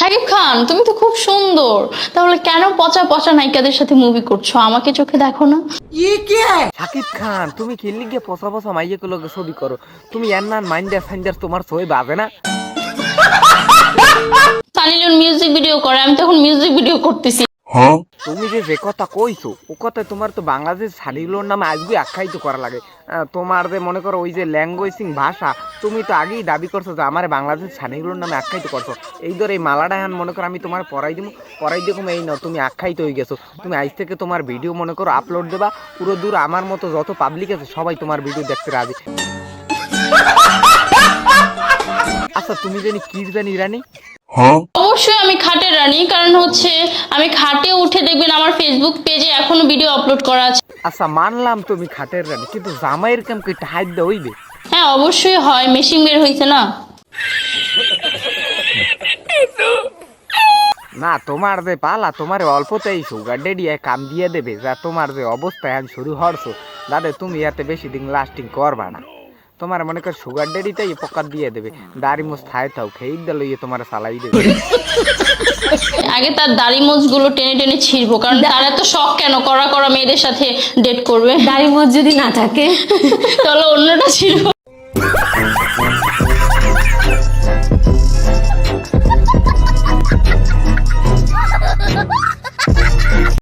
শাকিব খান, তুমি তো খুব সুন্দর, তাহলে কেন পচা পচা নায়িকাদের সাথে মুভি করছো? আমাকে চোখে দেখো না। শাকিব খান, তুমি কি লিগে পচা পচা মাইয়ে লগে ছবি করো? তুমি এর নান মাইন্ডার ফাইন্ডার তোমার ছবি বাজে না? সানি লিওন মিউজিক ভিডিও করে, আমি তখন মিউজিক ভিডিও করতেছি। তুমি যে কথা কইছো ও কথা তোমার তো বাংলাদেশ সানিগুলোর নামে আজকে আখ্যায়িত করা লাগে। তোমার যে মনে করো ওই যে ল্যাঙ্গুয়েজিং ভাষা, তুমি তো আগেই দাবি করছো যে আমার বাংলাদেশ সানিগুলোর নামে আখ্যায়িত করছো। এই ধর এই মালাটা এখন মনে করো আমি তোমার পড়াই দিব এই নাও, তুমি আখ্যায়িত হয়ে গেছো। তুমি আজ থেকে তোমার ভিডিও মনে করো আপলোড দেবা, পুরো দূর আমার মতো যত পাবলিক আছে সবাই তোমার ভিডিও দেখতে রাজি। আচ্ছা তুমি জানি কি জানি রানী? অবশ্যই আমি খাটের রানী, কারণ হচ্ছে আমি খাটে উঠে দেখবেন আমার ফেসবুক পেজে এখনো ভিডিও আপলোড করা আছে। আচ্ছা মানলাম তুমি খাটের রানী, কিন্তু জামাইয়ের কেম কি হাইট দেওয়া হইবে? হ্যাঁ অবশ্যই হয়, মেশিন বের হয়েছে না। না তোমার যে পালা, তোমার অল্পতেই সুগার ডেডি কাম দিয়ে দেবে, যা তোমার যে অবস্থা এখন শুরু হরছো দাদা, তুমি এতে বেশি দিন লাস্টিং করবা না। তোমার মনে কর সুগার ডেডিটাই পকার দিয়ে দেবে, দাড়ি মুছ থাই থাও খেয়ে দিল তোমার সালাই দেবে। আগে তার দাড়ি মোজ গুলো টেনে টেনে ছিঁড়বো, কারণ তার এত শখ কেন কড়া কড়া মেয়েদের সাথে ডেট করবে? দাড়ি মোজ যদি না থাকে তাহলে অন্যটা ছিল।